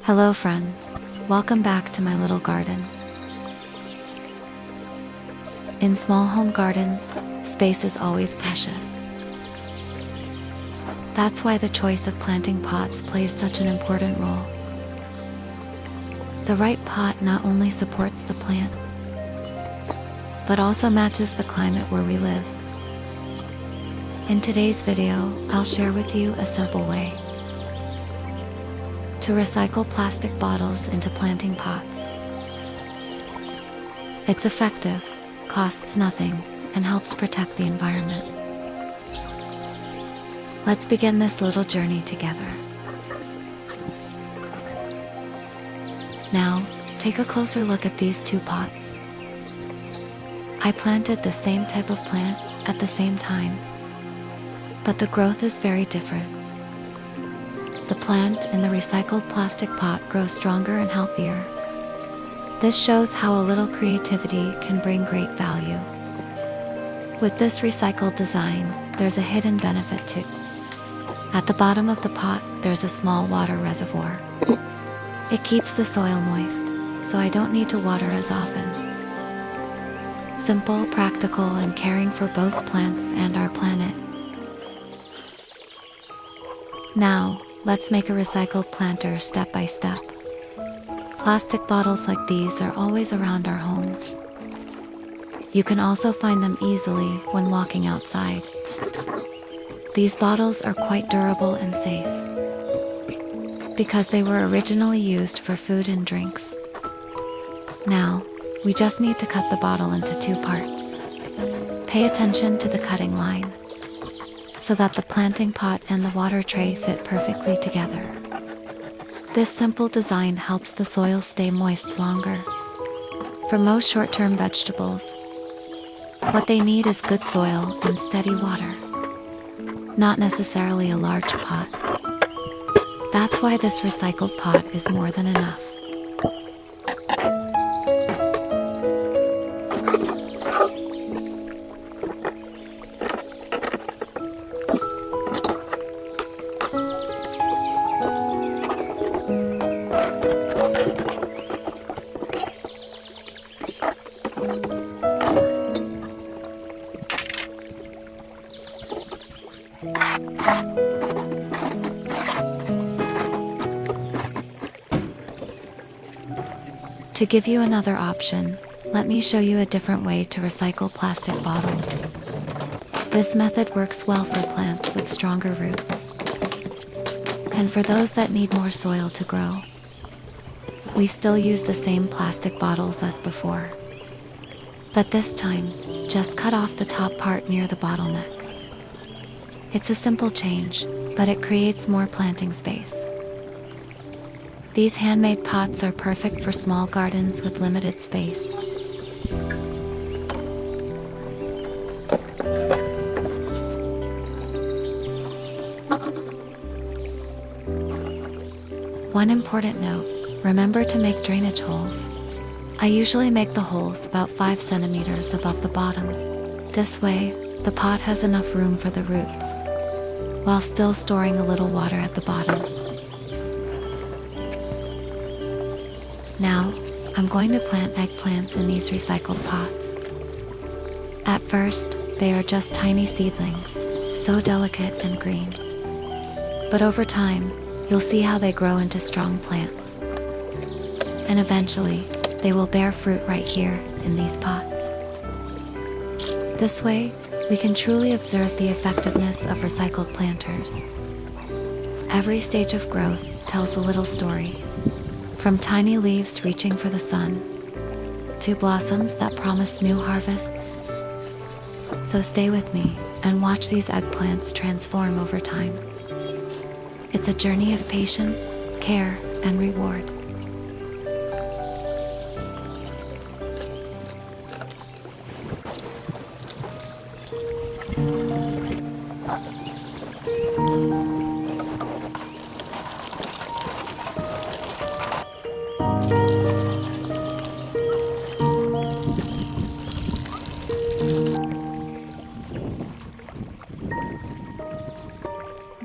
Hello friends, welcome back to my little garden. In small home gardens, space is always precious. That's why the choice of planting pots plays such an important role. The right pot not only supports the plant, but also matches the climate where we live. In today's video, I'll share with you a simple way to recycle plastic bottles into planting pots. It's effective, costs nothing, and helps protect the environment. Let's begin this little journey together. Now, take a closer look at these two pots. I planted the same type of plant at the same time, but the growth is very different. The plant in the recycled plastic pot grows stronger and healthier. This shows how a little creativity can bring great value. With this recycled design, there's a hidden benefit too. At the bottom of the pot, there's a small water reservoir. It keeps the soil moist, so I don't need to water as often. Simple, practical, and caring for both plants and our planet. Now, let's make a recycled planter step by step. Plastic bottles like these are always around our homes. You can also find them easily when walking outside. These bottles are quite durable and safe because they were originally used for food and drinks. Now, we just need to cut the bottle into two parts. Pay attention to the cutting line so that the planting pot and the water tray fit perfectly together. This simple design helps the soil stay moist longer. For most short-term vegetables, what they need is good soil and steady water, not necessarily a large pot. That's why this recycled pot is more than enough. To give you another option, let me show you a different way to recycle plastic bottles. This method works well for plants with stronger roots, and for those that need more soil to grow. We still use the same plastic bottles as before, but this time, just cut off the top part near the bottleneck. It's a simple change, but it creates more planting space. These handmade pots are perfect for small gardens with limited space. One important note, remember to make drainage holes. I usually make the holes about 5 centimeters above the bottom. This way, the pot has enough room for the roots, while still storing a little water at the bottom. Now, I'm going to plant eggplants in these recycled pots. At first, they are just tiny seedlings, so delicate and green. But over time, you'll see how they grow into strong plants. And eventually, they will bear fruit right here in these pots. This way, we can truly observe the effectiveness of recycled planters. Every stage of growth tells a little story. From tiny leaves reaching for the sun, to blossoms that promise new harvests. So stay with me and watch these eggplants transform over time. It's a journey of patience, care, and reward.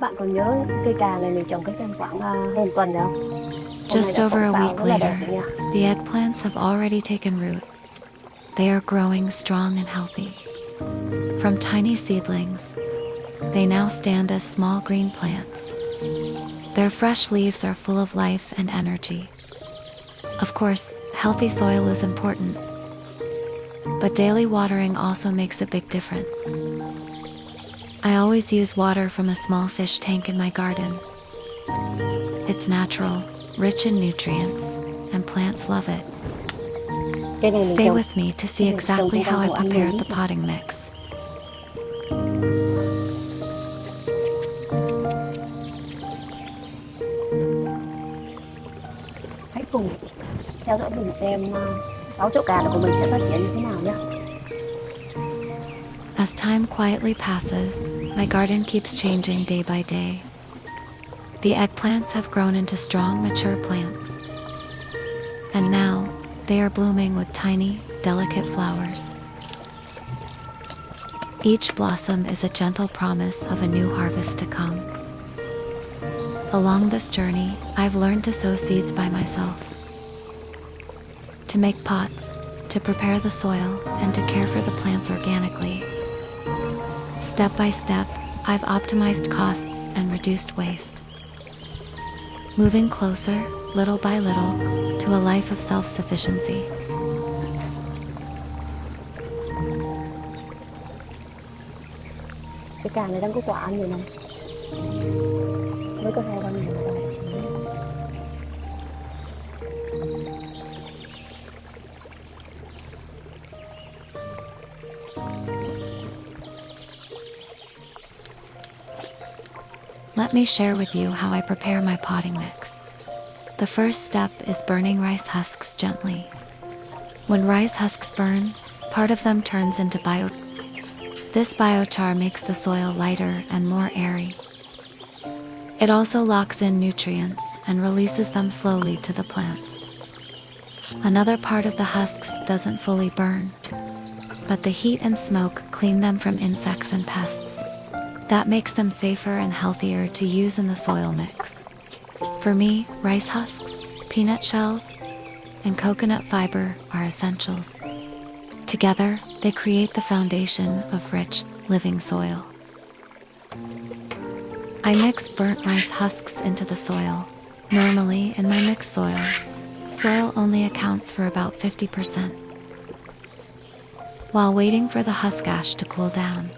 Bạn còn nhớ cây cà này mình trồng cách đây khoảng hơn tuần nữa không? Just over a week later, the eggplants have already taken root. They are growing strong and healthy. From tiny seedlings, they now stand as small green plants. Their fresh leaves are full of life and energy. Of course, healthy soil is important, but daily watering also makes a big difference. I always use water from a small fish tank in my garden. It's natural, rich in nutrients, and plants love it. Stay with me to see exactly how I prepared the potting mix. Hãy cùng theo dõi mình xem 6 chậu cà của mình sẽ phát triển như thế nào nhé. As time quietly passes, my garden keeps changing day by day. The eggplants have grown into strong, mature plants. And now, they are blooming with tiny, delicate flowers. Each blossom is a gentle promise of a new harvest to come. Along this journey, I've learned to sow seeds by myself, to make pots, to prepare the soil, and to care for the plants organically. Step by step, I've optimized costs and reduced waste, moving closer, little by little, to a life of self-sufficiency. Cái cà này đang có quả ăn rồi này. Mới có 2-3 ngày rồi. Let me share with you how I prepare my potting mix. The first step is burning rice husks gently. When rice husks burn, part of them turns into This biochar makes the soil lighter and more airy. It also locks in nutrients and releases them slowly to the plants. Another part of the husks doesn't fully burn, but the heat and smoke clean them from insects and pests. That makes them safer and healthier to use in the soil mix. For me, rice husks, peanut shells, and coconut fiber are essentials. Together, they create the foundation of rich, living soil. I mix burnt rice husks into the soil. Normally, in my mixed soil only accounts for about 50%. While waiting for the husk ash to cool down,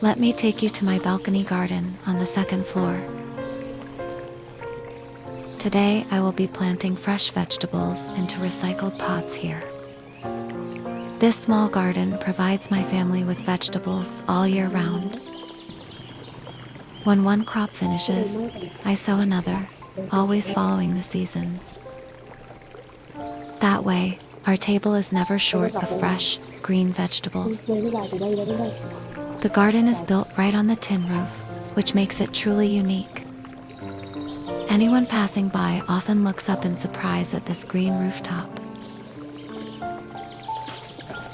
let me take you to my balcony garden on the second floor. Today, I will be planting fresh vegetables into recycled pots here. This small garden provides my family with vegetables all year round. When one crop finishes, I sow another, always following the seasons. That way, our table is never short of fresh, green vegetables. The garden is built right on the tin roof, which makes it truly unique. Anyone passing by often looks up in surprise at this green rooftop.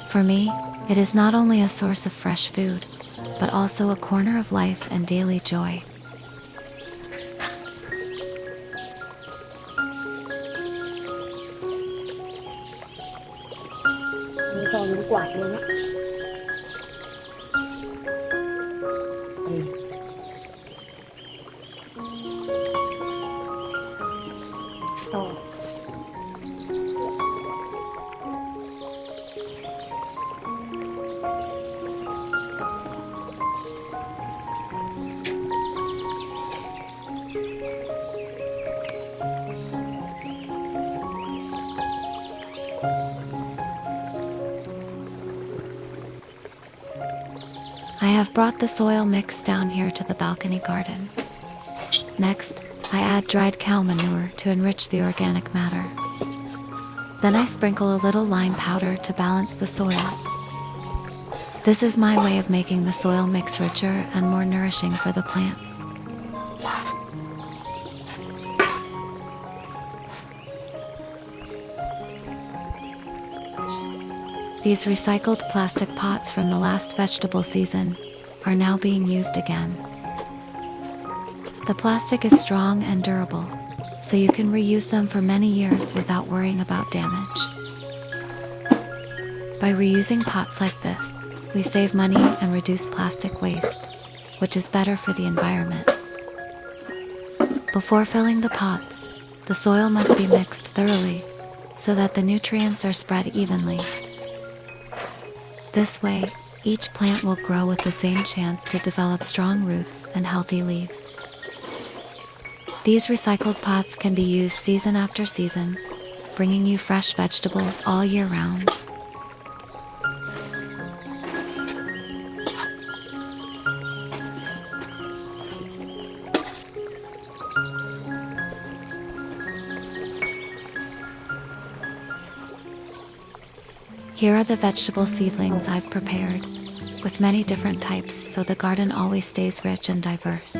For me, it is not only a source of fresh food, but also a corner of life and daily joy. Cho những quả luôn á. I have brought the soil mix down here to the balcony garden. Next, I add dried cow manure to enrich the organic matter. Then I sprinkle a little lime powder to balance the soil. This is my way of making the soil mix richer and more nourishing for the plants. These recycled plastic pots from the last vegetable season are now being used again. The plastic is strong and durable, so you can reuse them for many years without worrying about damage. By reusing pots like this, we save money and reduce plastic waste, which is better for the environment. Before filling the pots, the soil must be mixed thoroughly so that the nutrients are spread evenly. This way, each plant will grow with the same chance to develop strong roots and healthy leaves. These recycled pots can be used season after season, bringing you fresh vegetables all year round. Here are the vegetable seedlings I've prepared, with many different types so the garden always stays rich and diverse.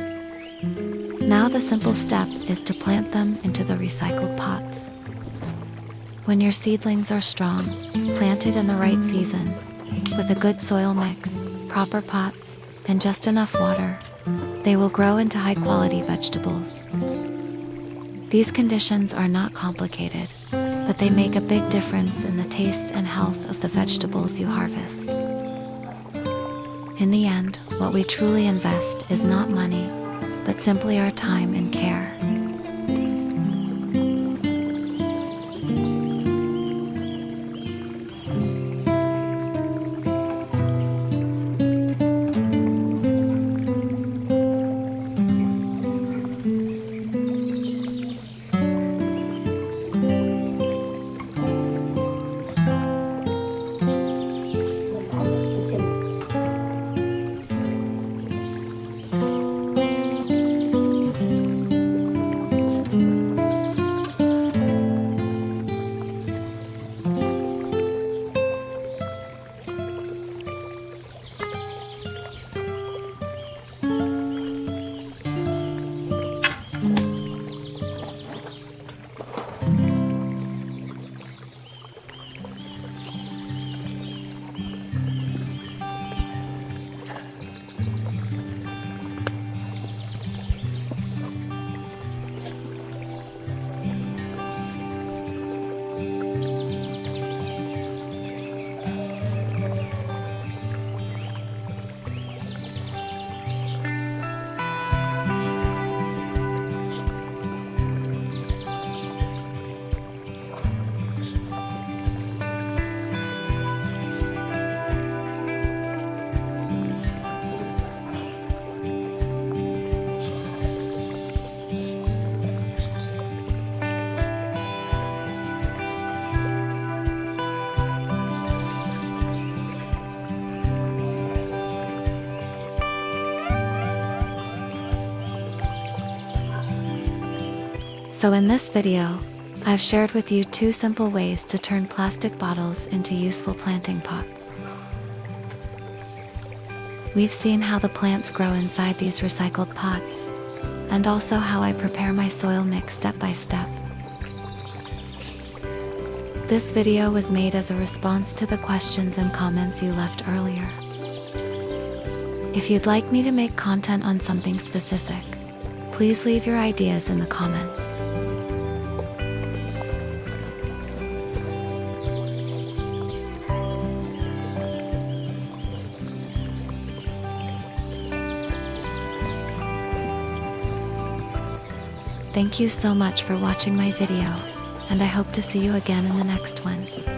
Now the simple step is to plant them into the recycled pots. When your seedlings are strong, planted in the right season, with a good soil mix, proper pots, and just enough water, they will grow into high-quality vegetables. These conditions are not complicated, but they make a big difference in the taste and health of the vegetables you harvest. In the end, what we truly invest is not money, but simply our time and care. So in this video, I've shared with you 2 simple ways to turn plastic bottles into useful planting pots. We've seen how the plants grow inside these recycled pots, and also how I prepare my soil mix step by step. This video was made as a response to the questions and comments you left earlier. If you'd like me to make content on something specific, please leave your ideas in the comments. Thank you so much for watching my video, and I hope to see you again in the next one.